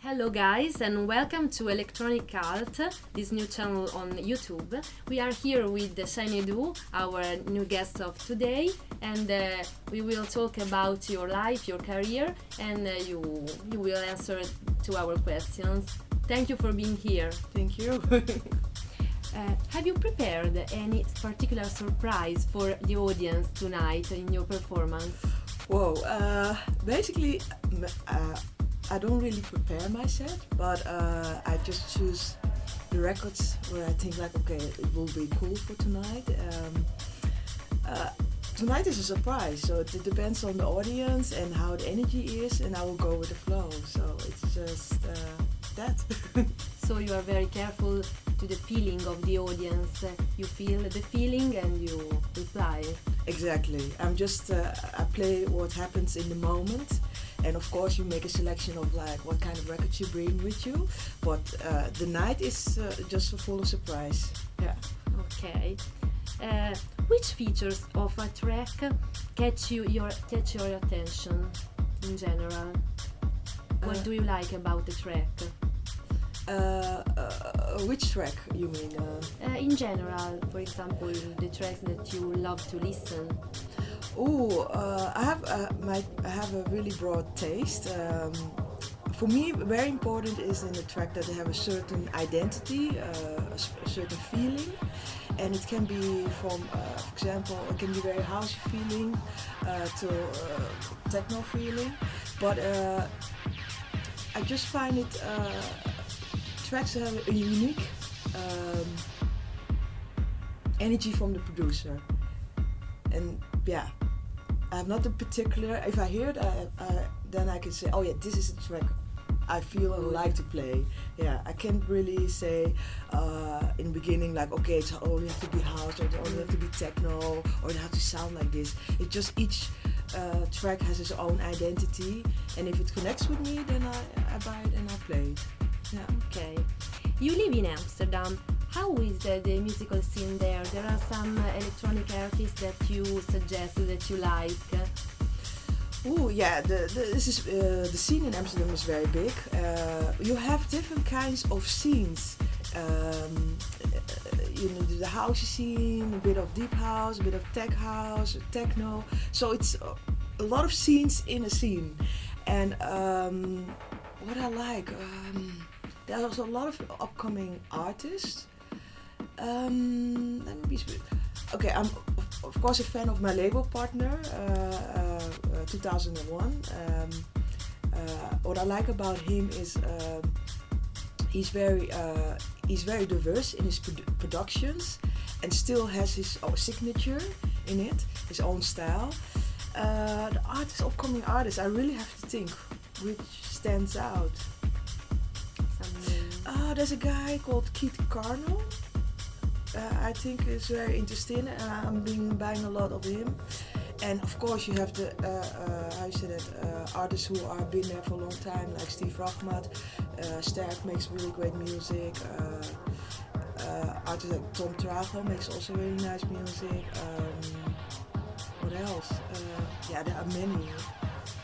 Hello guys and welcome to Electronic Art, this new channel on YouTube. We are here with Shinedoe, our new guest of today, and we will talk about your life, your career, and you will answer to our questions. Thank you for being here. Thank you. Have you prepared any particular surprise for the audience tonight in your performance? Whoa, basically I don't really prepare myself, but I just choose the records where I think like, okay, it will be cool for tonight. Tonight is a surprise, so it depends on the audience and how the energy is, and I will go with the flow. So it's just that. So you are very careful to the feeling of the audience. You feel the feeling and you reply. Exactly. I'm just I play what happens in the moment, and of course you make a selection of like what kind of records you bring with you. But the night is just full of surprise. Yeah. Okay. Which features of a track catch your attention in general? What do you like about the track? Which track you mean? In general, for example, the tracks that you love to listen. I have a really broad taste. For me, very important is in the track that they have a certain identity, a certain feeling, and it can be from, for example, it can be very house feeling to techno feeling, but I just find it. Tracks have a unique energy from the producer, and yeah, I have not a particular. If I hear it, then I can say, oh yeah, this is a track I feel and like to play. Yeah, I can't really say in the beginning like, okay, it's only have to be house or it only have to be techno or it has to sound like this. It just each track has its own identity, and if it connects with me, then I buy it and I play it. Yeah. Okay. You live in Amsterdam. How is the musical scene there? There are some electronic artists that you suggest that you like. Oh yeah, the scene in Amsterdam is very big. You have different kinds of scenes. The house scene, a bit of deep house, a bit of tech house, techno. So it's a lot of scenes in a scene. And what I like, there's also a lot of upcoming artists. Let me be okay, I'm of course a fan of my label partner, 2001. What I like about him is he's very diverse in his productions and still has his own signature in it, his own style. The upcoming artists, I really have to think which stands out. There's a guy called Keith Carnell. I think it's very interesting, and I'm buying a lot of him. And of course, you have the artists who are been there for a long time, like Steve Rachmat. Sterk makes really great music. Artists like Tom Trago makes also really nice music. What else? Yeah, there are many.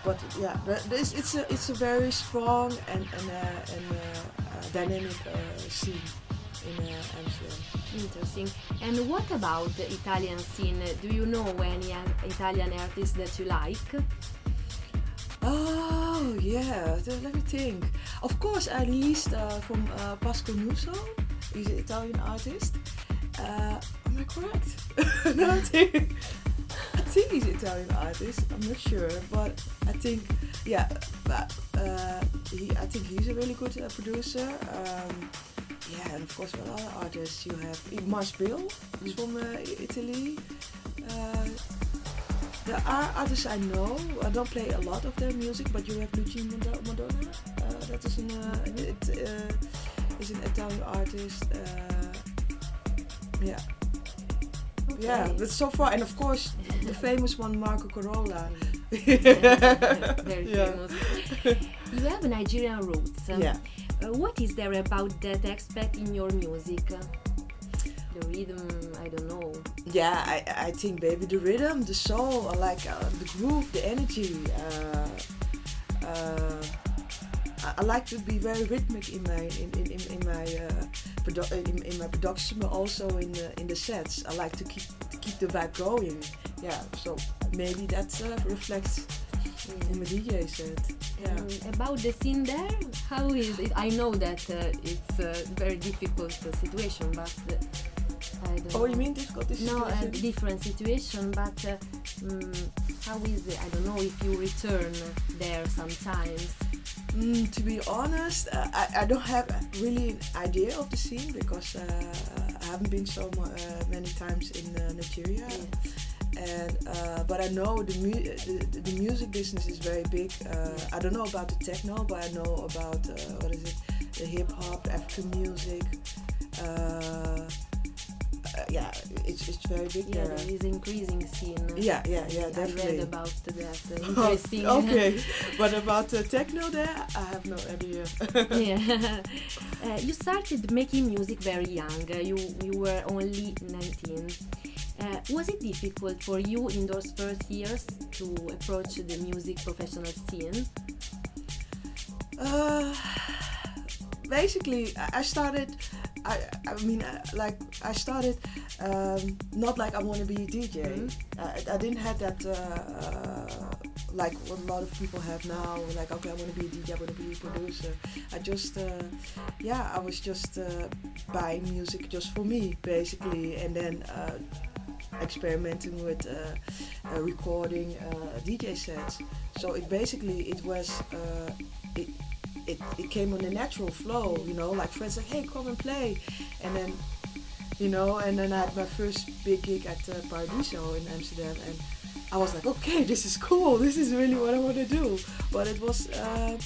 But yeah, it's a very strong and dynamic scene in Amsterdam. Interesting. And what about the Italian scene? Do you know any Italian artists that you like? Oh yeah, let me think. Of course, I released from Pasco Nuso. He's an Italian artist. Am I correct? No, I think he's an Italian artist. I'm not sure, but I think yeah. I think he's a really good producer. Yeah, and of course, with other artists, you have Mars Bill, who's from Italy. There are artists I know. I don't play a lot of their music, but you have Luigi Madonna. That is is an Italian artist. Yeah. Okay. Yeah, but so far, and of course, the famous one, Marco Carola. Very famous. You have Nigerian roots. Yeah. What is there about that aspect in your music? The rhythm, I don't know. Yeah, I think, baby, the rhythm, the soul, I like the groove, the energy. I like to be very rhythmic in my in my production, but also in the sets. I like to keep the vibe going. Yeah, so maybe that reflects in the DJ set. Yeah. About the scene there, how is it? I know that it's a very difficult situation, but I don't know. Oh, you mean difficult situation? No, a different situation, but how is it? I don't know if you return there sometimes. To be honest, I don't have really an idea of the scene because I haven't been so many times in Nigeria. Yeah. And but I know the music business is very big. I don't know about the techno, but I know about the hip hop, the African music. Yeah, it's very big Yeah, there. there is increasing scene. Yeah, definitely. I read about that. Interesting. Okay, but about techno there, I have no idea. Yeah. You started making music very young. You were only 19. Was it difficult for you in those first years to approach the music professional scene? Basically, I started. I started not like I want to be a DJ. Mm-hmm. I didn't have that like what a lot of people have now. Like, okay, I want to be a DJ, I want to be a producer. I just, I was just buying music just for me, basically, and then experimenting with recording DJ sets. So it came on a natural flow, you know, like friends like, hey, come and play, and then, you know, and then I had my first big gig at Paradiso in Amsterdam, and I was like, okay, this is cool, this is really what I want to do. But it was, it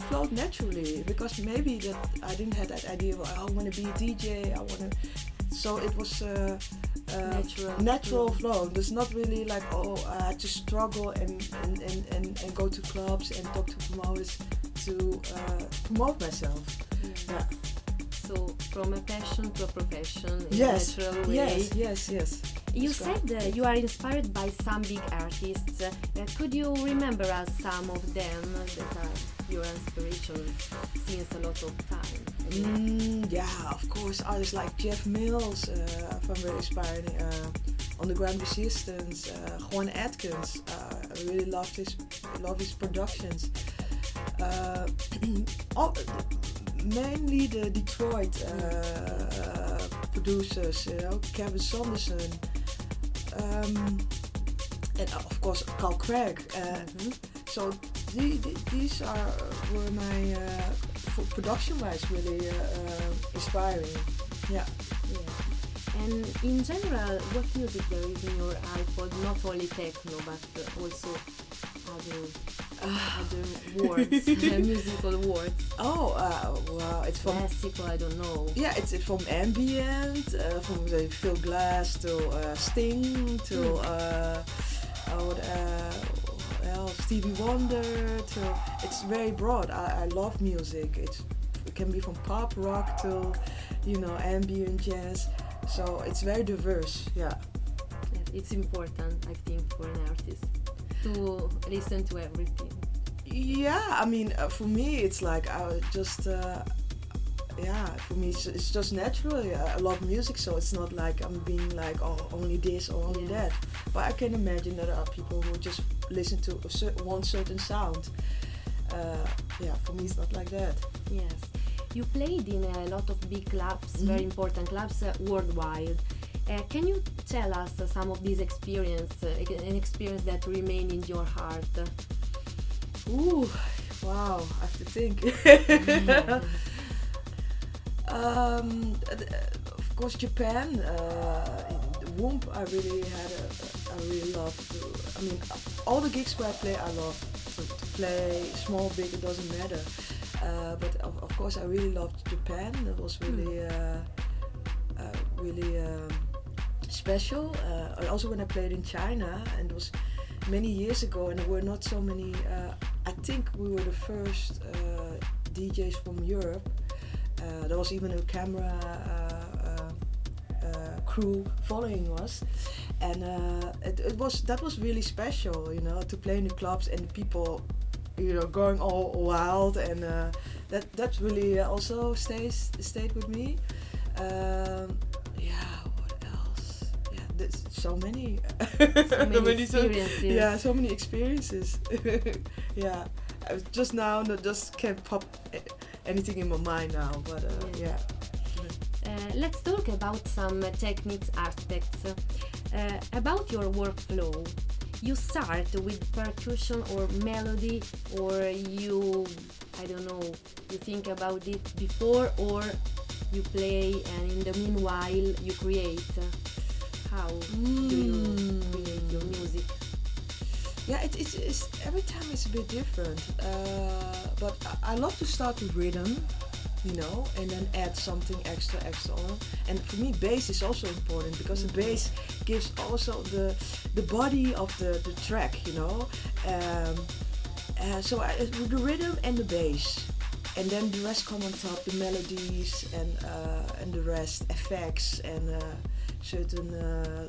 flowed naturally, because maybe that I didn't have that idea of, I want to be a DJ, so it was natural flow. There's not really like, I had to struggle and go to clubs and talk to promoters to promote myself. Yeah. So from a passion to a profession in Yes. a natural way. Yes. You said you are inspired by some big artists. Could you remember us some of them that are your inspiration since a lot of time? Yeah, of course, artists like Jeff Mills, I find very inspiring. Underground Resistance, Juan Atkins, I really love his productions. Mainly the Detroit producers, you know, Kevin Saunderson, and of course Carl Craig. So these were my production-wise really inspiring. Yeah. And in general, what music there is in your iPod? Not only techno, but also other words, musical words. Well, it's from classical. I don't know. Yeah, it's from ambient, from the Phil Glass to Sting to Stevie Wonder. It's very broad. I love music. It can be from pop rock to, you know, ambient jazz. So it's very diverse. Yeah. It's important, I think, for an artist to listen to everything. Yeah, I mean, for me, it's like I just, for me, it's just naturally. I love music, so it's not like I'm being like, oh, only this or only that. But I can imagine that there are people who just listen to one certain sound. For me, it's not like that. Yes. You played in a lot of big clubs, very important clubs worldwide. Can you tell us some of these experiences, an experience that remain in your heart? Ooh, wow, I have to think. Of course, Japan, Womp, I really love to, I mean, all the gigs where I play, I love to play, small, big, it doesn't matter. But of course, I really loved Japan. That was really, really special. Also, when I played in China, and it was many years ago, and there were not so many. I think we were the first DJs from Europe. There was even a camera crew following us, and that was really special, you know, to play in the clubs and the people going all wild, and that really also stayed with me. What else? Yeah, there's so many Experiences. Yeah, so many experiences. Yeah, just now just can't pop anything in my mind now, but yeah. Let's talk about some techniques aspects. About your workflow, you start with percussion or melody, or you think about it before, or you play and in the meanwhile you create. How do you create your music? Yeah, it's every time it's a bit different. But I love to start with rhythm, and then add something extra on. And for me, bass is also important, because the bass gives also the body of the track, So the rhythm and the bass, and then the rest come on top, the melodies and the rest, effects and certain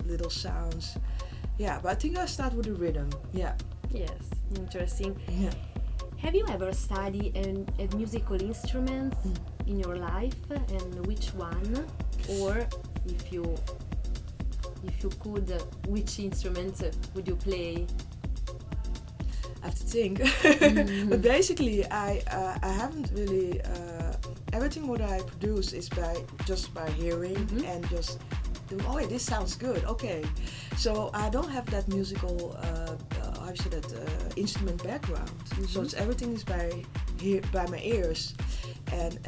little sounds. Yeah, but I think I start with the rhythm. Yeah. Yes, interesting. Yeah. Have you ever studied a musical instrument in your life, and which one? Or if you could, which instrument would you play? I have to think. But basically, I haven't really. Everything what I produce is by hearing and just doing. Oh, yeah, this sounds good. Okay, so I don't have that musical. Instrument background. So everything is by my ears, and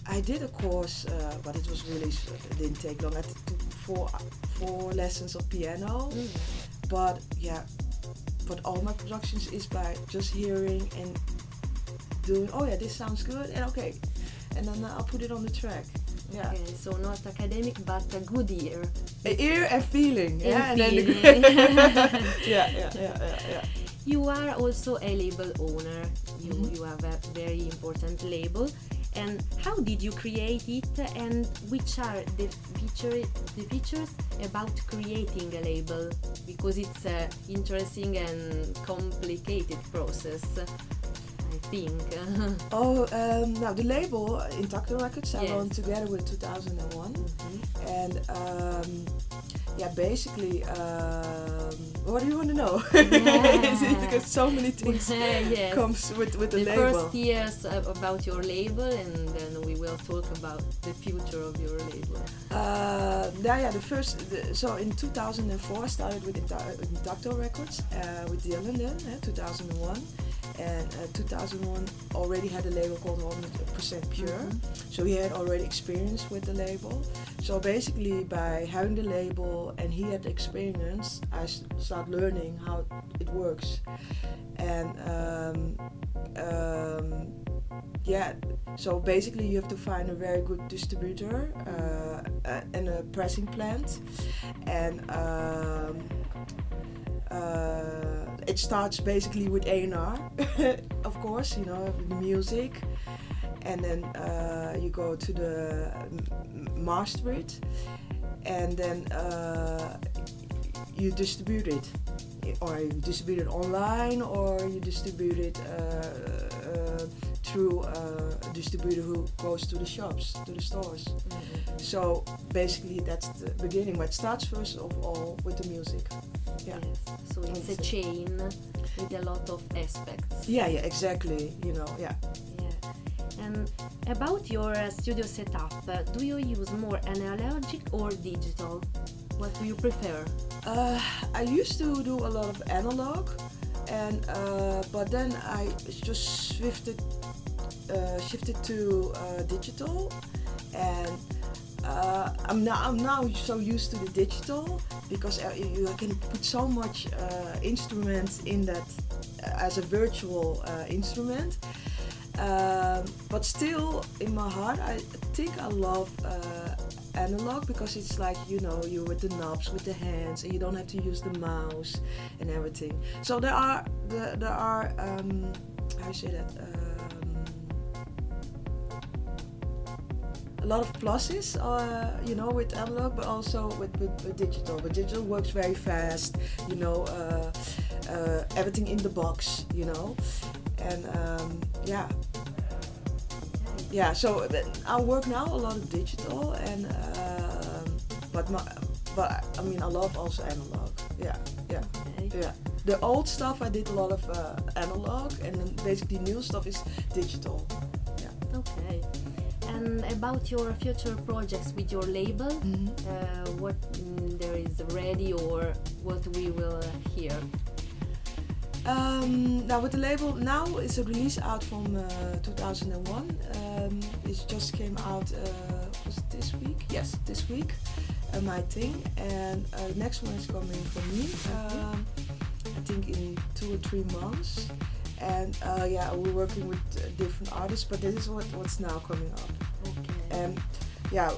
I did a course, but it didn't take long. I took four lessons of piano, but all my productions is by just hearing and doing. Oh yeah, this sounds good, and okay, and then I'll put it on the track. Yeah. Okay, so not academic, but a good ear. Ear and feeling. And feeling. Yeah. You are also a label owner. You have a very important label. And how did you create it? And which are the features about creating a label? Because it's an interesting and complicated process, I think. Now the label Intacto Records I run together with 2001, and basically, what do you want to know? Because so many things comes with the label. The first years about your label, and then we will talk about the future of your label. So in 2004 I started with Intacto Records with Dylan then, 2001. And 2001 already had a label called 100% Pure, so he had already experience with the label. So basically, by having the label and he had experience, I started learning how it works. And so basically you have to find a very good distributor and a pressing plant, and it starts basically with A&R, of course, the music, and then you go to the master it, and then you distribute it, or you distribute it online, or you distribute it through a distributor who goes to the shops, to the stores. So basically that's the beginning, but it starts first of all with the music. Yeah. Yes. So it's a chain with a lot of aspects. Yeah, exactly. Yeah. And about your studio setup, do you use more analogic or digital? What do you prefer? I used to do a lot of analog, and but then I just shifted to digital, and I'm now so used to the digital, because you can put so much instruments in that as a virtual instrument. But still, in my heart, I think I love analog, because it's like you're with the knobs, with the hands, and you don't have to use the mouse and everything. So there are how you say that. A lot of pluses, with analog, but also with digital. But digital works very fast, everything in the box, And so I work now a lot of digital, and but I mean I love also analog. Yeah. The old stuff I did a lot of analog, and then basically new stuff is digital. Yeah. Okay. And about your future projects with your label, what there is ready or what we will hear? Now with the label, now it's a release out from 2001. It just came out, was it this week? Yes, this week, my thing. And the next one is coming from me, I think in 2 or 3 months. And we're working with different artists, but this is what's now coming up. Okay. And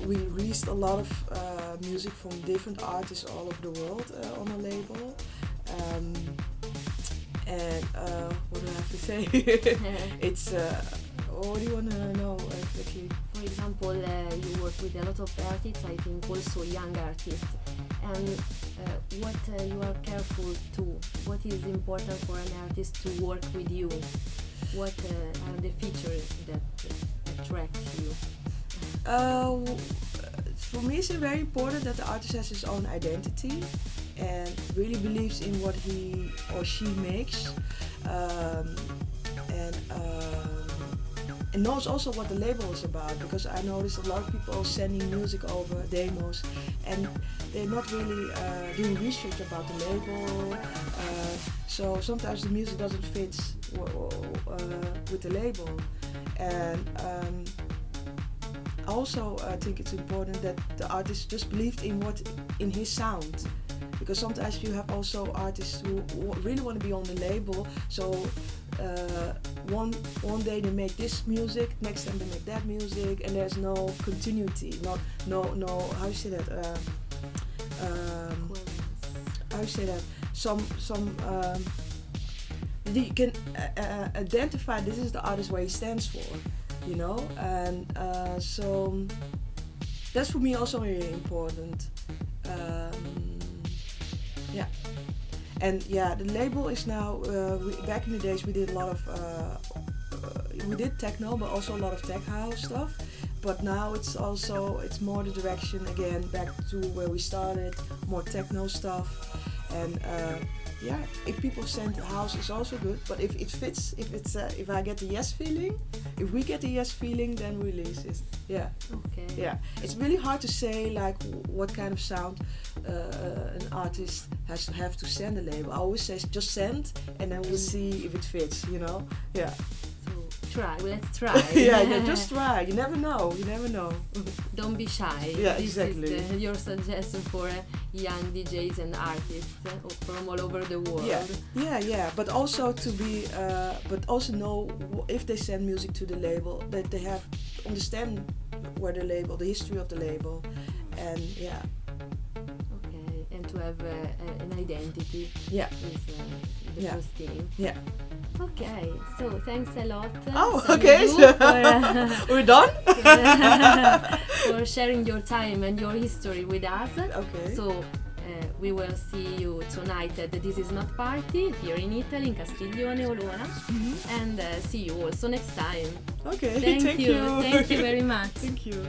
we released a lot of music from different artists all over the world on a label. And what do I have to say? It's what do you want to know exactly? For example, you work with a lot of artists, I think also young artists. And what you are careful to, what is important for an artist to work with you? What are the features that attract you? For me, it's very important that the artist has his own identity and really believes in what he or she makes, and knows also what the label is about, because I noticed a lot of people sending music over, demos, and they're not really doing research about the label, so sometimes the music doesn't fit with the label. And also I think it's important that the artist just believed in his sound, because sometimes you have also artists who really want to be on the label, so one day they make this music, next time they make that music, and there's no continuity, no how you say that, how you say that, you can identify this is the artist where he stands for, you know, and so that's for me also really important. And the label is now, back in the days we did a lot of, we did techno, but also a lot of tech house stuff. But now it's more the direction again, back to where we started, more techno stuff. And if people send house is also good, but if it fits, if I get the yes feeling, if we get the yes feeling, then we release it. Yeah. Okay. Yeah. It's really hard to say like what kind of sound an artist has to have to send a label. I always say just send, and then we'll see if it fits. You know. Yeah. Let's try. Just try. You never know. Don't be shy. Yeah, this exactly. is your suggestion for young DJs and artists from all over the world. Yeah. But also also know if they send music to the label, that they have understand where the label, the history of the label, and Okay, and to have an identity. Yeah. Is the first thing. Yeah. Okay, so thanks a lot. Okay. We're done? For sharing your time and your history with us. Okay. So we will see you tonight at the This Is Not Party here in Italy, in Castiglione, Olona. And see you also next time. Okay, Thank you. you. Thank you very much. Thank you.